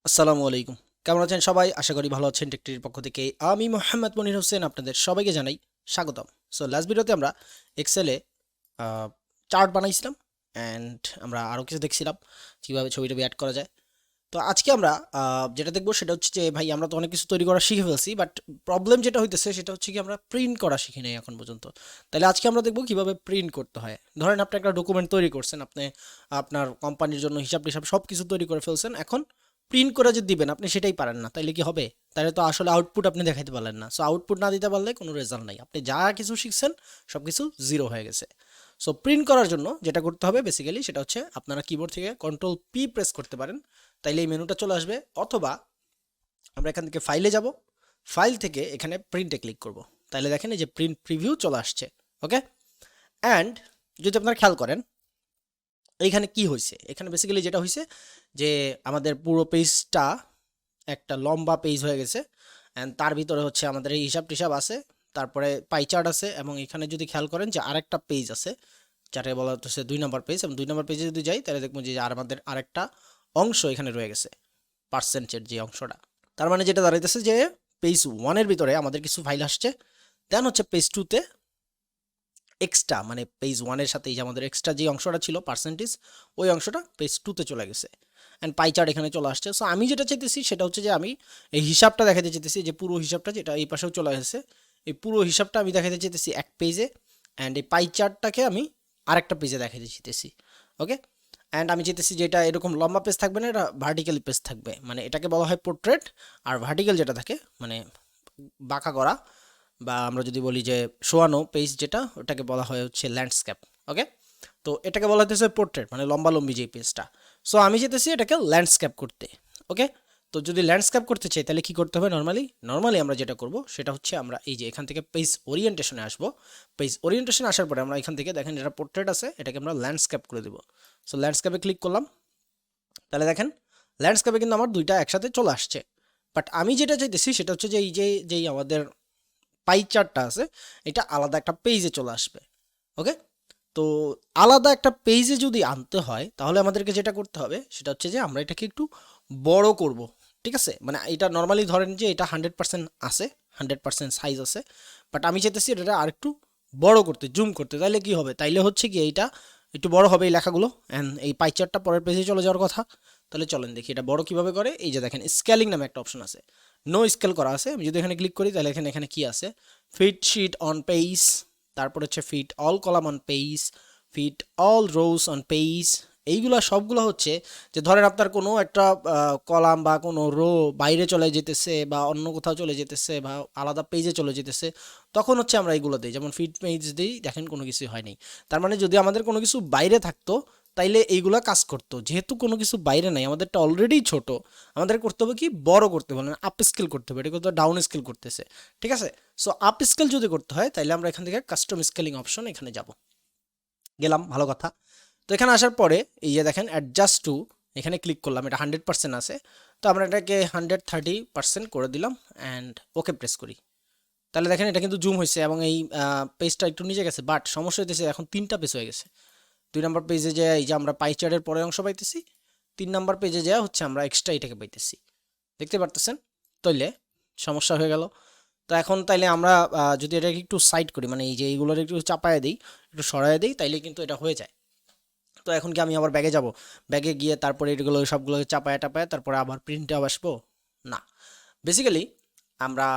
আসসালামু আলাইকুম। কেমন আছেন সবাই? আশা করি ভালো আছেন। টেকটির পক্ষ থেকে আমি মোহাম্মদ মনির হোসেন আপনাদের সবাইকে জানাই স্বাগতম। সো লাস্ট ভিডিওতে আমরা এক্সেলে চার্ট বানাইছিলাম অ্যান্ড আমরা আরও কিছু দেখছিলাম কীভাবে ছবি টবি অ্যাড করা যায়। তো আজকে আমরা যেটা দেখবো সেটা হচ্ছে যে ভাই আমরা তো অনেক কিছু তৈরি করা শিখে ফেলছি, বাট প্রবলেম যেটা হইতেছে সেটা হচ্ছে কি আমরা প্রিন্ট করা শিখি নাই এখন পর্যন্ত। তাহলে আজকে আমরা দেখবো কিভাবে প্রিন্ট করতে হয়। ধরেন আপনি একটা ডকুমেন্ট তৈরি করছেন, আপনি আপনার কোম্পানির জন্য হিসাব টিসাব সব কিছু তৈরি করে ফেলছেন, এখন প্রিন্ট করে যে দিবেন আপনি সেটাই পারেন না, তাইলে কি হবে? তাহলে তো আসলে আউটপুট আপনি দেখাইতে পারলেন না। সো আউটপুট না দিতে পারলে কোনো রেজাল্ট নাই, আপনি যা কিছু শিখছেন সব কিছু জিরো হয়ে গেছে। সো প্রিন্ট করার জন্য যেটা করতে হবে বেসিক্যালি সেটা হচ্ছে আপনারা কিবোর্ড থেকে কন্ট্রোল P প্রেস করতে পারেন, তাইলে এই মেনুটা চলে আসবে। অথবা আমরা এখান থেকে ফাইলে যাব, ফাইল থেকে এখানে প্রিন্টে ক্লিক করব, তাইলে দেখেন এই যে প্রিন্ট প্রিভিউ চলে আসছে। ওকে, অ্যান্ড যদি আপনারা খেয়াল করেন এইখানে কি হয়েছে, এখানে বেসিক্যালি যেটা হয়েছে যে আমাদের পুরো পেজটা একটা লম্বা পেজ হয়ে গেছে, অ্যান্ড তার ভিতরে হচ্ছে আমাদের এই হিসাব টিসাব আছে, তারপরে পাই চার্ট আছে, এবং এখানে যদি খেয়াল করেন যে আরেকটা পেজ আছে যাকে বলা হচ্ছে 2 নম্বর পেজ, এবং 2 নম্বর পেজে যদি যাই তাহলে দেখবো যে আর আমাদের আরেকটা অংশ এখানে রয়ে গেছে, পার্সেন্টের যে অংশটা। তার মানে যেটা দাঁড়াইতেছে যে পেজ 1-এর ভিতরে আমাদের কিছু ফাইল আসছে, দেন হচ্ছে পেজ 2-তে এক্সট্রা, মানে পেজ 1-এর সাথে এই যে আমাদের এক্সট্রা যে অংশটা ছিল পার্সেন্টেজ, ওই অংশটা পেজ 2-তে চলে গেছে, অ্যান্ড পাই চার্ট এখানে চলে আসছে। সো আমি যেটা চাইতেছি সেটা হচ্ছে যে আমি এই হিসাবটা দেখাতে চাইতেছি, যে পুরো হিসাবটা যেটা এই পাশেও চলে আসছে, এই পুরো হিসাবটা আমি দেখাতে চাইতেছি এক পেজে, অ্যান্ড এই পাই চার্টটাকে আমি আরেকটা পেজে দেখাতে চাইতেছি। ওকে, অ্যান্ড আমি চাইতেছি যে এটা এরকম লম্বা পেজ থাকবে না, এটা ভার্টিক্যাল পেজ থাকবে, মানে এটাকে বলা হয় পোর্ট্রেট। আর ভার্টিক্যাল যেটা থাকে মানে বাঁকা করা, বা আমরা যদি বলি যে শোয়ানো পেজ যেটা, ওটাকে বলা হয় হচ্ছে ল্যান্ডস্কেপ। ওকে, তো এটাকে বলা হচ্ছে পোর্ট্রেট, মানে লম্বা লম্বি যে পেজটা। সো আমি চাইতেছি এটাকে ল্যান্ডস্কেপ করতে। ওকে, তো যদি ল্যান্ডস্কেপ করতে চাই তাহলে কি করতে হবে? নর্মালি আমরা যেটা করব সেটা হচ্ছে আমরা এই যে এখান থেকে পেজ ওরিয়েন্টেশনে আসবো। পেজ ওরিয়েন্টেশনে আসার পরে আমরা এখান থেকে দেখেন এটা পোর্ট্রেট আছে, এটাকে আমরা ল্যান্ডস্কেপ করে দেবো। সো ল্যান্ডস্কেপে ক্লিক করলাম, তাহলে দেখেন ল্যান্ডস্কেপে কিন্তু আমার দুইটা একসাথে চলে আসছে। বাট আমি যেটা চাইতেছি সেটা হচ্ছে যে এই যে যেই আমাদের পাই চার্টটা আছে এটা আলাদা একটা পেজে চলে আসবে। ওকে, তো আলাদা একটা পেজে যদি আনতে হয় তাহলে আমাদেরকে যেটা করতে হবে সেটা হচ্ছে যে আমরা এটাকে একটু বড় করব। ঠিক আছে, মানে এটা নর্মালি ধরেন যে এটা 100% আছে, 100% সাইজ আছে, বাট আমি চাইতেছি এটা আর একটু বড় করতে, জুম করতে। তাইলে কি হবে? তাইলে হচ্ছে কি এইটা একটু বড় হবে এই লেখাগুলো, অ্যান্ড এই পাই চার্টটা পরের পেজে চলে যাওয়ার কথা। তাহলে চলেন দেখি এটা বড় কিভাবে করে। এই যে দেখেন স্কেলিং নামে একটা অপশন আছে, নো স্কেল করা আছে। আমি যদি এখানে ক্লিক করি তাহলে এখানে এখানে কি আছে, ফিট শিট অন পেজ, তারপর হচ্ছে fit all column on page, fit all rows on page. এইগুলা সবগুলো হচ্ছে যে ধরেন আপনার কোনো একটা কলাম বা কোনো রো বাইরে চলে যেতেছে বা অন্য কোথাও চলে যেতেছে বা আলাদা পেজে চলে যেতেছে, তখন হচ্ছে আমরা এইগুলো দিই, যেমন ফিট পেজ দিই, দেখেন কোনো কিছুই হয়নি। তার মানে যদি আমাদের কোনো কিছু বাইরে থাকতো তাইলে এইগুলা কাজ করতো, যেহেতু কোনো কিছু বাইরে নাই, আমাদেরটা অলরেডি ছোট, আমাদের করতে হবে কি বড় করতে হবে, আপ স্কেল করতে হবে, এটা কিন্তু ডাউন স্কেল করতেছে। ঠিক আছে, সো আপ স্কেল যদি করতে হয় তাহলে আমরা এখান থেকে কাস্টম স্কেলিং অপশন এখানে যাব, গেলাম, ভালো কথা। তো এখানে আসার পরে এই যে দেখেন অ্যাডজাস্ট টু, এখানে ক্লিক করলাম, এটা 100% আছে, তো আমরা এটাকে 130% করে দিলাম, অ্যান্ড ওকে প্রেস করি। তাহলে দেখেন এটা কিন্তু জুম হয়েছে এবং এই পেজটা একটু নিচে গেছে, বাট সমস্যা হইতেছে এখন 3টা পেজ হয়ে গেছে। 2 নম্বর পেজে যে এই যে আমরা পাই চার্টের পরের অংশ পাইতেছি, 3 নম্বর পেজে যা হচ্ছে আমরা এক্সট্রা এটাকে পাইতেছি, দেখতে পারতেছেন? তাইলে সমস্যা হয়ে গেল। তো এখন তাইলে আমরা যদি এটাকে একটু সাইড করি, মানে এই যে এইগুলোর একটু চাপায় দিই, একটু সরায় দিই, তাইলে কিন্তু এটা হয়ে যায়। তো এখন কি আমি আবার ব্যাগে যাব, ব্যাগে গিয়ে তারপরে এগুলো সবগুলো চাপায় টাপায় তারপরে আবার প্রিন্টে আসবো? না, বেসিক্যালি আমরা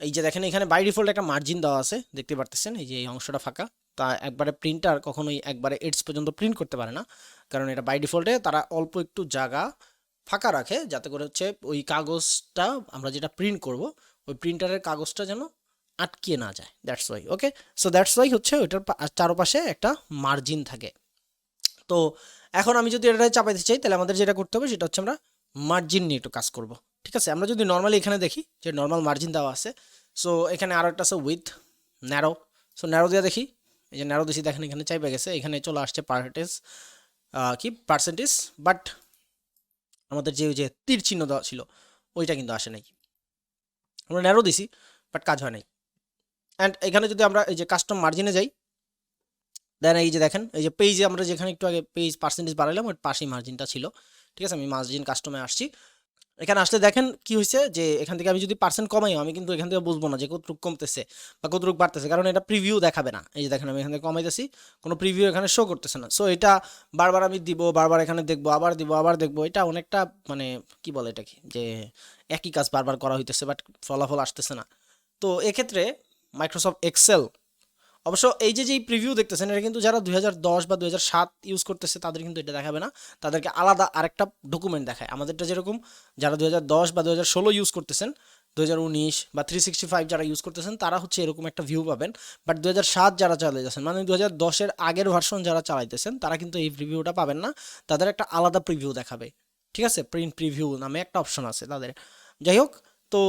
এই যে দেখেন এখানে বাই ডিফল্ট একটা মার্জিন দেওয়া আছে, দেখতে পারতেছেন এই যে এই অংশটা ফাঁকা। তা একবারে প্রিন্টার কখনোই একবারে এডস পর্যন্ত প্রিন্ট করতে পারে না, কারণ এটা বাই ডিফল্টে তারা অল্প একটু জায়গা ফাঁকা রাখে, যাতে করে হচ্ছে ওই কাগজটা আমরা যেটা প্রিন্ট করব ওই প্রিন্টারের কাগজটা যেন আটকিয়ে না যায়, that's why. Okay, so that's why হচ্ছে ওইটার চারপাশে একটা মার্জিন থাকে। তো এখন আমি যদি এটা চাপাইতে চাই তাহলে আমাদের যেটা করতে হবে সেটা হচ্ছে আমরা মার্জিন নিয়ে একটু কাজ করব। ঠিক আছে, আমরা যদি নর্মালি এখানে দেখি যে নর্মাল মার্জিন দেওয়া আছে, সো এখানে আরও একটা আছে উইথ ন্যারো। সো ন্যারো দিয়ে দেখি, এই যে ন্যারো দিছি, দেখেন এখানে চাইপে গেছে, এখানে চলে আসছে পার্সেন্টেজ, বাট আমাদের যে ওই যে তীর চিহ্ন দেওয়া ছিল ওইটা কিন্তু আসে নাই। আমরা ন্যারো দিছি বাট কাজ হয় নাই। অ্যান্ড এখানে যদি আমরা এই যে কাস্টম মার্জিনে যাই, দেন এই যে দেখেন এই যে পেজে আমরা যেখানে একটু আগে পেজ পার্সেন্টেজ বাড়াইলাম ওর পাশেই মার্জিনটা ছিল, ঠিক আছে, আমি মার্জিন কাস্টমে আসছি। এখানে আসলে দেখেন কি হয়েছে যে এখান থেকে আমি যদি পার্সেন্ট কমাইও আমি কিন্তু এখান থেকে বুঝবো না যে কতটুকু কমতেছে বা কতটুকু বাড়তেছে, কারণ এটা প্রিভিউ দেখাবে না। এই যে দেখেন আমি এখান থেকে কমাইতেছি, কোনো প্রিভিউ এখানে শো করতেছে না। সো এটা বারবার আমি দিব, বারবার এখানে দেখবো, আবার দিব, আবার দেখবো, এটা অনেকটা মানে কি বলে এটা কি যে একই কাজ বারবার করা হইতেছে বাট ফলাফল আসতেছে না। তো এক্ষেত্রে মাইক্রোসফট এক্সেল অবশ্য এই যে যেই প্রিভিউ দেখতেছেন এটা কিন্তু যারা 2010 বা 2007 ইউজ করতেছে তাদের কিন্তু এটা দেখাবে না, তাদেরকে আলাদা আরেকটা ডকুমেন্ট দেখায়। আমাদেরটা যেরকম যারা 2010 বা 2016 ইউজ করতেছেন, 2019 বা 365 যারা ইউজ করতেছেন তারা হচ্ছে এরকম একটা ভিউ পাবেন। বাট 2007 যারা চালাইতেছেন মানে 2010-এর আগের ভার্সন যারা চালাইতেছেন তারা কিন্তু এই প্রিভিউটা পাবেন না, তাদের একটা আলাদা প্রিভিউ দেখাবে। ঠিক আছে, প্রিন্ট প্রিভিউ নামে একটা অপশন আছে তাদের। যাই হোক, তো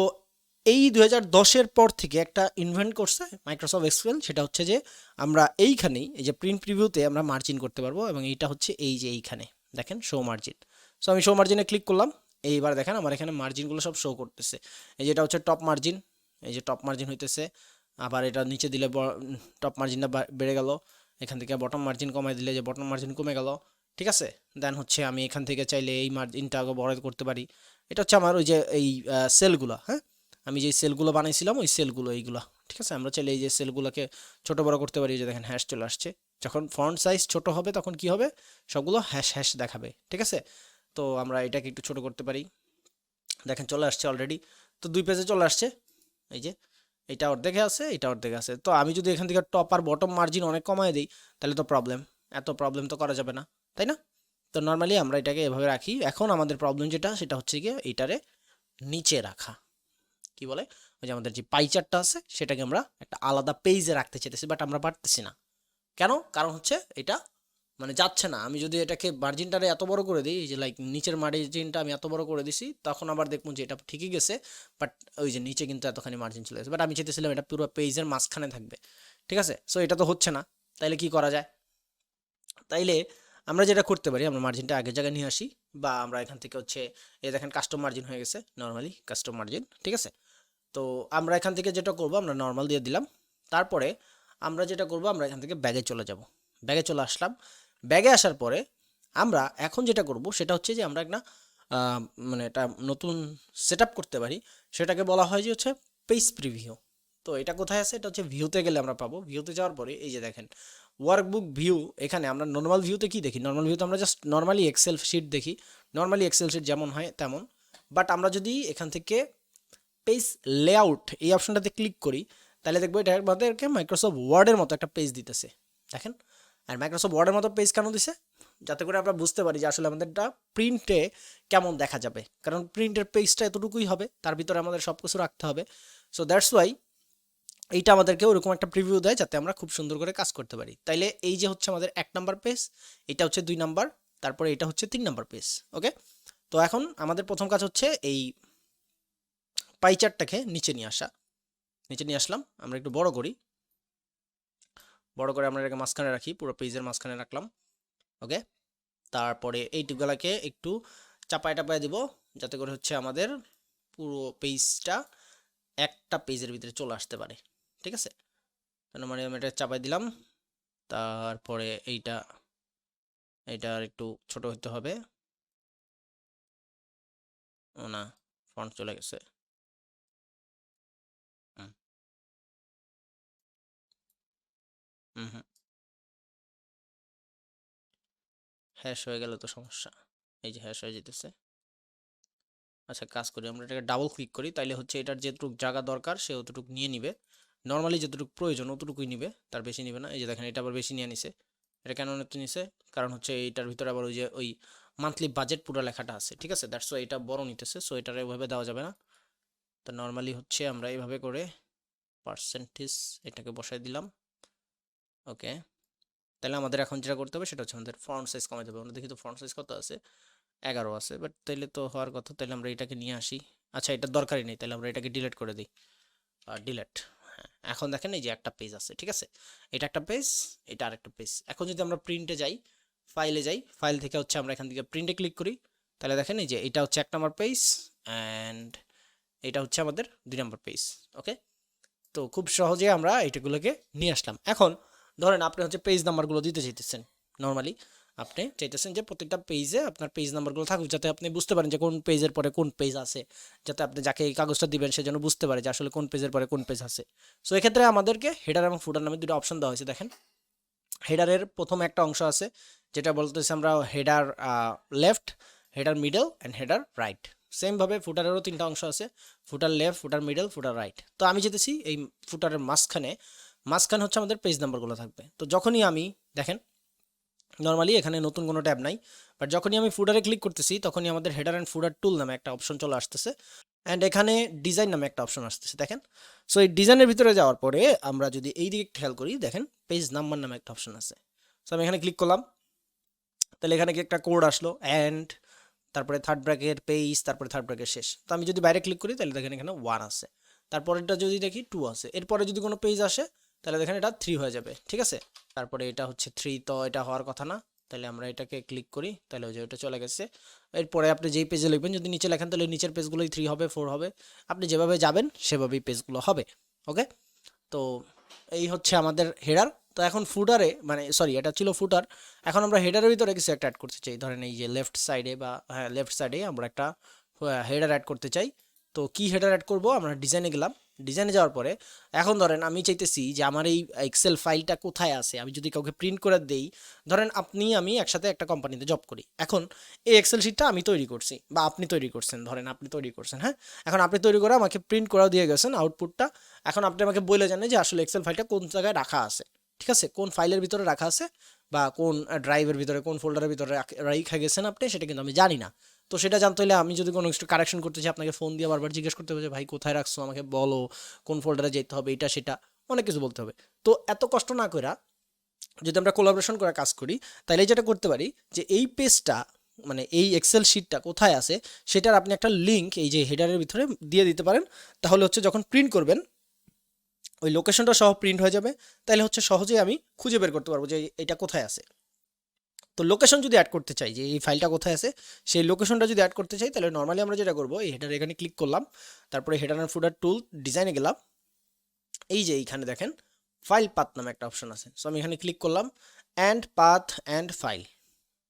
এই 2010-এর পর থেকে একটা ইনভেন্ট করছে মাইক্রোসফট এক্সেল, সেটা হচ্ছে যে আমরা এইখানেই এই যে প্রিন্ট প্রিভিউতে আমরা মার্জিন করতে পারবো, এবং এইটা হচ্ছে এই যে এইখানে দেখেন শো মার্জিন। সো আমি শো মার্জিনে ক্লিক করলাম, এইবার দেখেন আমার এখানে মার্জিনগুলো সব শো করতেছে। এই যেটা হচ্ছে টপ মার্জিন, এই যে টপ মার্জিন হইতেছে, আবার এটা নিচে দিলে টপ মার্জিনটা বেড়ে গেল, এখান থেকে বটম মার্জিন কমাই দিলে যে বটম মার্জিন কমে গেল। ঠিক আছে, দেন হচ্ছে আমি এখান থেকে চাইলে এই মার্জিনটা বড় করতে পারি। এটা হচ্ছে আমার ওই যে এই সেলগুলো, হ্যাঁ আমি যে সেলগুলো বানাইছিলাম ওই সেলগুলো এইগুলো। ঠিক আছে, আমরা চাইলে এই যে সেলগুলোকে ছোট বড় করতে পারি। যে দেখেন হ্যাশ চলে আসছে, যখন ফন্ট সাইজ ছোট হবে তখন কি হবে, সবগুলো হ্যাশ হ্যাশ দেখাবে। ঠিক আছে, তো আমরা এটাকে একটু ছোট করতে পারি, দেখেন চলে আসছে অলরেডি। তো 2 পেজে চলে আসছে, এই যে এটা অর্ধেকে আছে, এটা অর্ধেকে আছে। তো আমি যদি এখান থেকে টপ আর বটম মার্জিন অনেক কমায় দিই তাহলে তো প্রবলেম, এত প্রবলেম তো করা যাবে না, তাই না? তো নর্মালি আমরা এটাকে এভাবে রাখি। এখন আমাদের প্রবলেম যেটা সেটা হচ্ছে গিয়ে এইটারে নিচে রাখা, কি বলে ওই যে আমাদের যে পাই চার্টটা আছে সেটাকে আমরা একটা আলাদা পেজে রাখতে চাইতেছি, বাট আমরা পারতেছি না। কেন? কারণ হচ্ছে এটা মানে যাচ্ছে না। আমি যদি এটাকে মার্জিনটারে এত বড় করে দিই, যে লাইক নিচের মার্জিনটা আমি এত বড় করে দিছি, তখন আবার দেখবো যে এটা ঠিকই গেছে, বাট ওই যে নিচে কিন্তু এতখানি মার্জিন চলে গেছে। বাট আমি চাইতেছিলাম এটা পুরো পেজের মাঝখানে থাকবে। ঠিক আছে, সো এটা তো হচ্ছে না, তাইলে কি করা যায়? তাইলে আমরা যেটা করতে পারি, আমরা মার্জিনটা আগের জায়গায় নিয়ে আসি, বা আমরা এখান থেকে হচ্ছে এই দেখেন কাস্টম মার্জিন হয়ে গেছে, নর্মালি কাস্টম মার্জিন। ঠিক আছে, তো আমরা এখান থেকে যেটা করব আমরা নর্মাল দিয়ে দিলাম। তারপরে আমরা যেটা করব আমরা এখান থেকে ব্যাগে চলে যাব, ব্যাগে চলে আসলাম। ব্যাগে আসার পরে আমরা এখন যেটা করব সেটা হচ্ছে যে আমরা একটা মানে এটা নতুন সেট আপ করতে পারি, সেটাকে বলা হয় যে হচ্ছে পেজ প্রিভিউ। তো এটা কোথায় আছে? এটা হচ্ছে ভিউতে গেলে আমরা পাবো। ভিউতে যাওয়ার পরে এই যে দেখেন ওয়ার্কবুক ভিউ, এখানে আমরা নর্মাল ভিউতে কি দেখি, নর্মাল ভিউতে আমরা জাস্ট নর্মালি এক্সেল শিট দেখি, নর্মালি এক্সেল শিট যেমন হয় তেমন। বাট আমরা যদি এখান থেকে পেজ লেআউট এই অপশনটাতে ক্লিক করি তাহলে দেখবো এটা আমাদেরকে মাইক্রোসফট ওয়ার্ডের মতো একটা পেজ দিতেছে, দেখেন। আর মাইক্রোসফট ওয়ার্ডের মতো পেজ কেন দিছে? যাতে করে আমরা বুঝতে পারি যে আসলে আমাদেরটা প্রিন্টে কেমন দেখা যাবে, কারণ প্রিন্টের পেজটা এতটুকুই হবে, তার ভিতরে আমাদের সব কিছু রাখতে হবে। সো দ্যাটস ওয়াই এইটা আমাদেরকে ওরকম একটা প্রিভিউ দেয় যাতে আমরা খুব সুন্দর করে কাজ করতে পারি। তাইলে এই যে হচ্ছে আমাদের 1 নাম্বার পেজ, এটা হচ্ছে 2 নাম্বার, তারপরে এটা হচ্ছে 3 নাম্বার পেজ। ওকে, তো এখন আমাদের প্রথম কাজ হচ্ছে এই পাই চার্টটাকে নিচে নিয়ে আসা। নিচে নিয়ে আসলাম, আমরা একটু বড় করি, বড় করে আমরা এটাকে মাঝখানে রাখি, পুরো পেজের মাঝখানে রাখলাম। ওকে, তারপরে এই টিপগুলাকে একটু চাপায় টাপায় দিব যাতে করে হচ্ছে আমাদের পুরো পেজটা একটা পেজের ভিতরে চলে আসতে পারে। ঠিক আছে, মানে আমি এটা চাপাই দিলাম। তারপরে এইটা আর একটু ছোট হতে হবে। ও না, ফন্ট চলে গেছে। হুম হুম হুম, হ্যাশ হয়ে গেলে তো সমস্যা। এই যে হ্যাশ হয়ে যেতেছে। আচ্ছা, কাজ করি, আমরা এটাকে ডাবল ক্লিক করি, তাইলে হচ্ছে এটার যেটুকু জায়গা দরকার সে অতটুকু নিয়ে নিবে। নর্মালি যতটুকু প্রয়োজন অতটুকুই নিবে, তার বেশি নিবে না। এই যে দেখেন এটা আবার বেশি নিয়ে নিছে। এটা কেন নিতে নিছে? কারণ হচ্ছে এইটার ভিতরে আবার ওই যে ওই মান্থলি বাজেট পুরো লেখাটা আছে। ঠিক আছে, দ্যাটস ওয়াই এটা বড় নিতেছে। সো এটার এভাবে দেওয়া যাবে না। তো নর্মালি হচ্ছে আমরা এইভাবে করে পার্সেন্টেজ এটাকে বসাই দিলাম। ওকে, তাহলে আমাদের এখন যেটা করতে হবে সেটা হচ্ছে আমাদের ফন্ট সাইজ কমাতে হবে। আমরা দেখি তো ফন্ট সাইজ কত আছে, 11 আছে। বাট তাইলে তো হওয়ার কথা, তাহলে আমরা এটাকে নিয়ে আসি। আচ্ছা, এটা দরকারই নেই, তাহলে আমরা এটাকে ডিলিট করে দিই। ডিলেট। হ্যাঁ, এখন দেখেন এই যে একটা পেজ আছে। ঠিক আছে, এটা একটা পেজ, এটা আরেকটা পেজ। এখন যদি আমরা প্রিন্টে যাই, ফাইলে যাই, ফাইল থেকে হচ্ছে আমরা এখান থেকে প্রিন্টে ক্লিক করি, তাহলে দেখেন এই যে এটা হচ্ছে 1 নম্বর পেজ অ্যান্ড এটা হচ্ছে আমাদের 2 নম্বর পেজ। ওকে, তো খুব সহজে আমরা এটাগুলোকে নিয়ে আসলাম। এখন ধরেন আপনি হচ্ছে পেজ নাম্বারগুলো দিতে চাইতেছেন নর্মালি, আপনি চাইতেছেন যে প্রত্যেকটা পেজে আপনার পেজ নাম্বারগুলো থাকুক, যাতে আপনি বুঝতে পারেন যে কোন পেজের পরে কোন পেজ আছে, যাতে আপনি যাকে এই কাগজটা দিবেন সে যেন বুঝতে পারে যে আসলে কোন পেজের পরে কোন পেজ আছে। সো এক্ষেত্রে আমাদেরকে হেডার এবং ফুটার নামে দুটো অপশন দেওয়া হয়েছে। দেখেন হেডারের প্রথম একটা অংশ আছে যেটা বলতেছে আমরা header left, header middle and header right. সেমভাবে ফুটারেরও তিনটা অংশ আছে, ফুটার লেফট, ফুটার মিডল, ফুটার রাইট। তো আমি যেতেছি এই ফুটারের মাঝখানে হচ্ছে আমাদের পেজ নাম্বারগুলো থাকবে। তো যখনই আমি দেখেন নর্মালি এখানে নতুন কোনো ট্যাব নাই, বাট যখনই আমি ফুটারে ক্লিক করতেছি তখনই আমাদের হেডার অ্যান্ড ফুটার টুল নামে একটা অপশন চলে আসতেছে, অ্যান্ড এখানে ডিজাইন নামে একটা অপশন আসতেছে দেখেন। সো এই ডিজাইনের ভিতরে যাওয়ার পরে আমরা যদি এই দিকে খেয়াল করি, দেখেন পেজ নাম্বার নামে একটা অপশন আছে। সো আমি এখানে ক্লিক করলাম, তাহলে এখানে কি একটা কোড আসলো, অ্যান্ড তারপরে থার্ড ব্র্যাকেট পেজ, তারপরে থার্ড ব্র্যাকেট শেষ। তো আমি যদি বাইরে ক্লিক করি তাহলে দেখেন এখানে 1 আছে, তারপরেরটা যদি দেখি 2 আছে, এরপরে যদি কোনো পেজ আসে তাহলে দেখেন এটা 3 হয়ে যাবে, ঠিক আছে। তারপরে এটা হচ্ছে 3, তো এটা হওয়ার কথা না, তাহলে আমরা এটাকে ক্লিক করি, তাহলে ওই যে ওটা চলে গেছে। এরপরে আপনি যেই পেজে লিখবেন, যদি নিচে লেখেন তাহলে নিচের পেজগুলোই 3 হবে, 4 হবে, আপনি যেভাবে যাবেন সেভাবেই পেজগুলো হবে। ওকে, তো এই হচ্ছে আমাদের হেডার। তো এখন ফুটারে মানে সরি এটা ছিল ফুটার, এখন আমরা হেডারের ভিতরে কিছু একটা অ্যাড করতে চাই। ধরেন এই যে লেফট সাইডে বা হ্যাঁ লেফট সাইডে আমরা একটা হেডার অ্যাড করতে চাই। তো কি হেডার অ্যাড করব, আমরা ডিজাইনে গেলাম, ডিজাইনে যাওয়ার পরে এখন ধরেন আমি চাইতেছি যে আমার এই এক্সেল ফাইলটা কোথায় আছে, আমি যদি কাউকে প্রিন্ট করে দেই, ধরেন আপনি আমি একসাথে একটা কোম্পানিতে জব করি, এখন এই এক্সেল শিটটা আমি তৈরি করছি বা আপনি তৈরি করছেন, ধরেন আপনি তৈরি করছেন, হ্যাঁ, এখন আপনি তৈরি করে আমাকে প্রিন্ট করাও দিয়ে গেছেন আউটপুটটা। এখন আপনি আমাকে বলে জানেন যে আসলে এক্সেল ফাইলটা কোন জায়গায় রাখা আছে, ঠিক আছে, কোন ফাইলের ভিতরে রাখা আছে বা কোন ড্রাইভের ভিতরে, কোন ফোল্ডারের ভিতরে রাখা গেছেন আপনি, সেটা কিন্তু আমি জানি না। তো সেটা জানতে হলে আমি যদি কোনো কিছু কারেকশন করতে চাই, আপনাকে ফোন দিয়ে বারবার জিজ্ঞেস করতে হবে যে ভাই কোথায় রাখছো, আমাকে বলো কোন ফোল্ডারে যেতে হবে, এটা সেটা অনেক কিছু বলতে হবে। তো এত কষ্ট না করে যদি আমরা কোলাবোরেশন করে কাজ করি, তাহলে যেটা করতে পারি যে এই পেজটা মানে এই এক্সেল শিটটা কোথায় আছে সেটার আপনি একটা লিঙ্ক এই যে হেডারের ভিতরে দিয়ে দিতে পারেন। তাহলে হচ্ছে যখন প্রিন্ট করবেন ওই লোকেশনটা সহ প্রিন্ট হয়ে যাবে, তাহলে হচ্ছে সহজেই আমি খুঁজে বের করতে পারবো যে এটা কোথায় আছে। তো লোকেশন যদি অ্যাড করতে চাই যে এই ফাইলটা কোথায় আছে, সেই লোকেশনটা যদি অ্যাড করতে চাই, তাহলে নর্মালি আমরা যেটা করবো এই হেডার এখানে ক্লিক করলাম, তারপরে হেডার অ্যান্ড ফুটার টুল ডিজাইনে গেলাম, এই যে এইখানে দেখেন ফাইল পাথ নামে একটা অপশন আছে। সো আমি এখানে ক্লিক করলাম, অ্যান্ড পাথ অ্যান্ড ফাইল,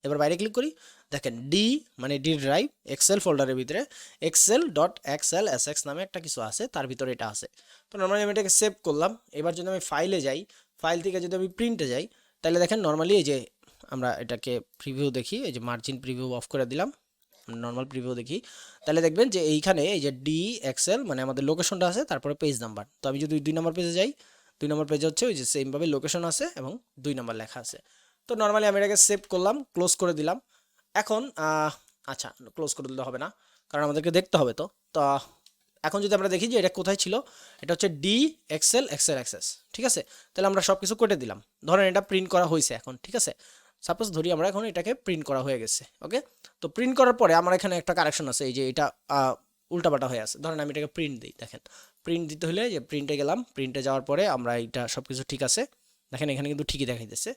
এবার বাইরে ক্লিক করি, দেখেন ডি মানে ডি ড্রাইভ এক্সেল ফোল্ডারের ভিতরে excel.xlsx নামে একটা কিছু আছে, তার ভিতরে এটা আছে। তো নর্মালি আমি এটাকে সেভ করলাম। এবার যদি আমি ফাইলে যাই, ফাইল থেকে যদি আমি প্রিন্টে যাই, তাহলে দেখেন নর্মালি এই যে আমরা এটাকে প্রিভিউ দেখি, এই যে মার্জিন প্রিভিউ অফ করে দিলাম, নর্মাল প্রিভিউ দেখি, তাহলে দেখবেন যে এইখানে এই যে ডি এক্সেল মানে আমাদের লোকেশনটা আছে, তারপরে পেজ নাম্বার। তো আমি যদি 2 নম্বর পেজে যাই, 2 নম্বর পেজে হচ্ছে ওই যে সেমভাবে লোকেশন আছে এবং 2 নম্বর লেখা আছে। তো নর্মালি আমি এটাকে সেভ করলাম, ক্লোজ করে দিলাম। এখন আচ্ছা ক্লোজ করে দিলে হবে না, কারণ আমাদেরকে দেখতে হবে। তো তো এখন যদি আমরা দেখি যে এটা কোথায় ছিল, এটা হচ্ছে ডি এক্সেল এক্সেল অ্যাক্সেস, ঠিক আছে। তাহলে আমরা সব কিছু কেটে দিলাম, ধরেন এটা প্রিন্ট করা হয়েছে এখন, ঠিক আছে। সাপোজ ধরি আমরা এখন এটাকে প্রিন্ট করা হয়ে গেছে, ওকে। তো প্রিন্ট করার পরে আমার এখানে একটা কারেকশন আছে, এই যে এটা উল্টাপাল্টা হয়ে আছে। ধরেন আমি এটাকে প্রিন্ট দিই, দেখেন প্রিন্ট দিতে হলে যে প্রিন্টে গেলাম, প্রিন্টে যাওয়ার পরে আমরা এটা সব কিছু ঠিক আছে, দেখেন এখানে কিন্তু ঠিকই দেখাইতেছে।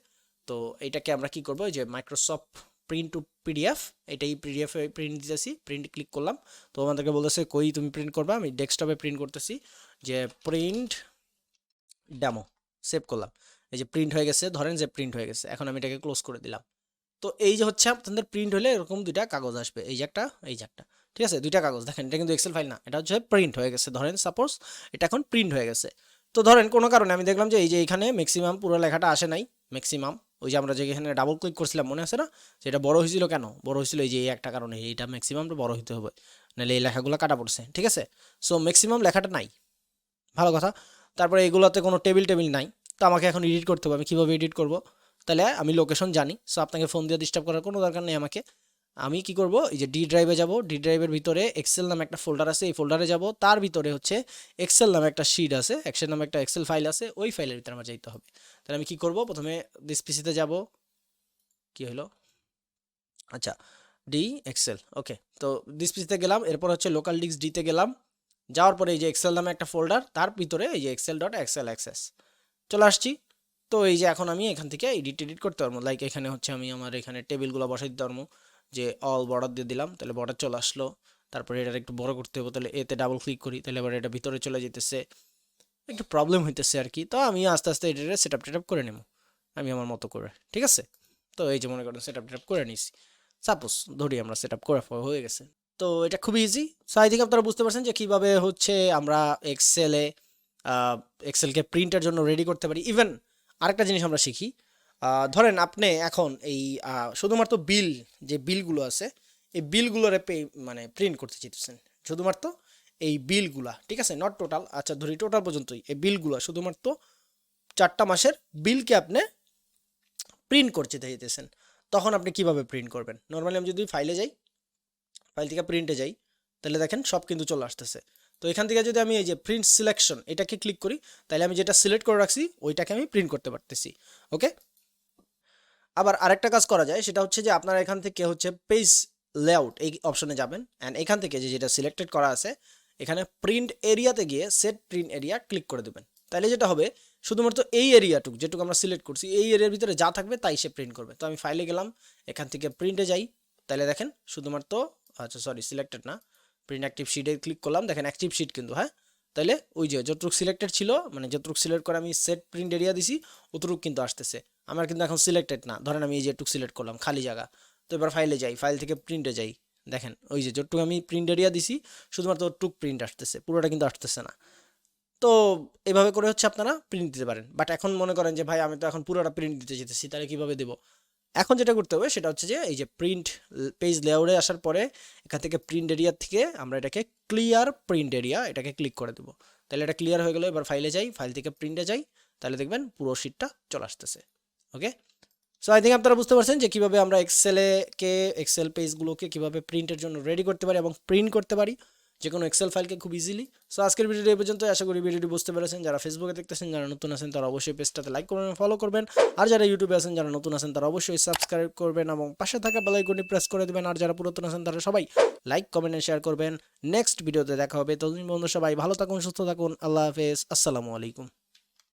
তো এটাকে আমরা কি করবো, যে মাইক্রোসফট প্রিন্ট টু পিডিএফ, এটাই পিডিএফ প্রিন্ট দিতেছি, প্রিন্ট ক্লিক করলাম। তো আমাদেরকে বলতেছে কই তুমি প্রিন্ট করবা, আমি ডেস্কটপে প্রিন্ট করতেছি, যে প্রিন্ট ডেমো, সেভ করলাম, এই যে প্রিন্ট হয়ে গেছে, ধরেন যে প্রিন্ট হয়ে গেছে। এখন আমি এটাকে ক্লোজ করে দিলাম। তো এই যে হচ্ছে আপনাদের প্রিন্ট হলে এরকম 2টা কাগজ আসবে, এই যে একটা এই যে একটা, ঠিক আছে, 2টা কাগজ। দেখেন এটা কিন্তু এক্সেল ফাইল না, এটা হচ্ছে প্রিন্ট হয়ে গেছে। ধরেন সাপোজ এটা এখন প্রিন্ট হয়ে গেছে। তো ধরেন কোনো কারণে আমি দেখলাম যে এই যে এখানে ম্যাক্সিমাম পুরো লেখাটা আসে নাই, ম্যাক্সিমাম ওই যে আমরা যে এখানে ডাবল ক্লিক করছিলাম মনে আছে না, যেটা বড় হয়েছিল, কেন বড় হয়েছিল, এই যে এই একটা কারণে, এইটা ম্যাক্সিমামটা বড় হইতে হবে, নাহলে এই লেখাগুলো কাটা পড়ছে, ঠিক আছে। সো ম্যাক্সিমাম লেখাটা নাই, ভালো কথা। তারপরে এগুলোতে কোনো টেবিল টেবিল নাই, তো আমাকে এখন এডিট করতে হবে। আমি কীভাবে এডিট করব, তাহলে আমি লোকেশন জানি, সো আপনাকে ফোন দিয়ে ডিস্টার্ব করার কোনো দরকার নেই আমাকে। আমি কি করব, এই যে ডি ড্রাইভে যাব, ডি ড্রাইভের ভিতরে এক্সেল নামে একটা ফোল্ডার আছে, এই ফোল্ডারে যাব, তার ভিতরে হচ্ছে এক্সেল নামে একটা শিট আছে, এক্সেল নামে একটা এক্সেল ফাইল আছে, ওই ফাইলের ভিতরে আমার যাইতে হবে। তাহলে আমি কি করব, প্রথমে দিস পিসিতে যাব, কি হলো, আচ্ছা ডি এক্সেল, ওকে। তো দিস পিসিতে গেলাম, এরপর হচ্ছে লোকাল ডিস্ক ডিতে গেলাম, যাওয়ার পরে এই যে এক্সেল নামে একটা ফোল্ডার, তার ভিতরে এই যে excel.xl অ্যাক্সেস চলে আসছি। তো এই যে এখন আমি এখান থেকে এডিট করতে পারবো, লাইক এখানে হচ্ছে আমি আমার এখানে টেবিলগুলো বসাই দিতে পারবো, যে অল বর্ডার দিয়ে দিলাম, তাহলে বর্ডার চলে আসলো। তারপরে এটা একটু বড় করতে হবে, তাহলে এতে ডাবল ক্লিক করি, তাহলে এবার এটা ভিতরে চলে যেতেছে, একটু প্রবলেম হইতেছে আর কি। তো আমি আস্তে আস্তে এটা সেট আপ করে নেব আমি আমার মতো করে, ঠিক আছে। তো এই যে মনে করেন সেট আপ করে নিছি, সাপোজ ধরি আমরা সেট আপ করা হয়ে গেছে। তো এটা খুবই ইজি। সো আই থিঙ্ক আপনারা বুঝতে পারছেন যে কিভাবে হচ্ছে আমরা এক্সেলে এক্সেলকে প্রিন্টের জন্য রেডি করতে পারি। ইভেন আরেকটা জিনিস আমরা শিখি, ধরেন আপনি এখন এই শুধুমাত্র বিল, যে বিলগুলো আছে এই বিলগুলোরে মানে প্রিন্ট করতে চাইতেছেন, শুধুমাত্র এই বিলগুলা, ঠিক আছে, নট টোটাল, আচ্ছা ধরি টোটাল পর্যন্তই, এই বিলগুলো শুধুমাত্র 4টা মাসের বিলকে আপনি প্রিন্ট করতে চাইতেছেন, তখন আপনি কিভাবে প্রিন্ট করবেন? নর্মালি আমি যদি ফাইলে যাই, ফাইল থেকে প্রিন্টে যাই, তাহলে দেখেন সব কিন্তু চলে আসতেছে। তো এখান থেকে যদি আমি এই যে প্রিন্ট সিলেকশন এটাকে ক্লিক করি, তাহলে আমি যেটা সিলেক্ট করে রাখছি ওইটাকে আমি প্রিন্ট করতে পারতেছি। ওকে, আবার আরেকটা কাজ করা যায়, সেটা হচ্ছে যে আপনারা এখান থেকে হচ্ছে পেজ লেআউট এই অপশনে যাবেন, অ্যান্ড এখান থেকে যেটা সিলেক্টেড করা আছে এখানে প্রিন্ট এরিয়াতে গিয়ে সেট প্রিন্ট এরিয়া ক্লিক করে দেবেন। তাহলে যেটা হবে, শুধুমাত্র এই এরিয়াটুকু যেটুকু আমরা সিলেক্ট করছি এই এরিয়ার ভিতরে যা থাকবে তাই সে প্রিন্ট করবে। তো আমি ফাইলে গেলাম, এখান থেকে প্রিন্টে যাই, তাহলে দেখেন শুধুমাত্র, আচ্ছা সরি সিলেক্টেড না, প্রিন্ট অ্যাক্টিভ শিটে ক্লিক করলাম, দেখেন অ্যাক্টিভ শিট কিন্তু, হ্যাঁ, তাহলে ওই যে যতটুকু সিলেক্টেড ছিল, মানে যতটুকু সিলেক্ট করে আমি সেট প্রিন্ট এরিয়া দিছি অতটুকু কিন্তু আসতেছে। আমার কিন্তু এখন সিলেক্টেড না, ধরেন আমি এই যে একটু সিলেক্ট করলাম খালি জায়গা। তো এবার ফাইলে যাই, ফাইল থেকে প্রিন্টে যাই, দেখেন ওই যে যতটুকু আমি প্রিন্ট এরিয়া দিছি শুধুমাত্র ওটুক প্রিন্ট আসতেছে, পুরোটা কিন্তু আসতেছে না। তো এভাবে করে হচ্ছে আপনারা প্রিন্ট দিতে পারেন। বাট এখন মনে করেন যে ভাই আমি তো এখন পুরোটা প্রিন্ট দিতে যেতেছি, তাহলে কীভাবে দেবো? এখন যেটা করতে হবে সেটা হচ্ছে যে এই যে প্রিন্ট পেজ লেআউটে আসার পরে এখান থেকে প্রিন্ট এরিয়া থেকে আমরা এটাকে ক্লিয়ার প্রিন্ট এরিয়া এটাকে ক্লিক করে দেবো। তাহলে এটা ক্লিয়ার হয়ে গেলো। এবার ফাইলে যাই, ফাইল থেকে প্রিন্টে যাই, তাহলে দেখবেন পুরো শিটটা চলে আসতেছে। ওকে, সো আই থিঙ্ক আপনারা বুঝতে পারছেন যে কীভাবে আমরা এক্সেল পেজগুলোকে কীভাবে প্রিন্টের জন্য রেডি করতে পারি এবং প্রিন্ট করতে পারি যে কোনো এক্সেল ফাইলকে খুব ইজিলি। সো আজকের ভিডিওটি এই পর্যন্ত, আশা করি ভিডিওটি বুঝতে পেরেছেন। যারা ফেসবুকে দেখতেছেন, যারা নতুন আছেন তারা অবশ্যই পেজটাতে লাইক করবেন, ফলো করবেন। আর যারা ইউটিউবে আছেন, যারা নতুন আছেন তারা অবশ্যই সাবস্ক্রাইব করবেন এবং পাশে থাকা বেল আইকনটি প্রেস করে দেবেন। আর যারা পুরাতন আছেন তারা সবাই লাইক, কমেন্ট এন্ড শেয়ার করবেন। নেক্সট ভিডিওতে দেখা হবে। ততদিন বন্ধু সবাই ভালো থাকুন, সুস্থ থাকুন। আল্লাহ হাফেজ, আসসালামু আলাইকুম।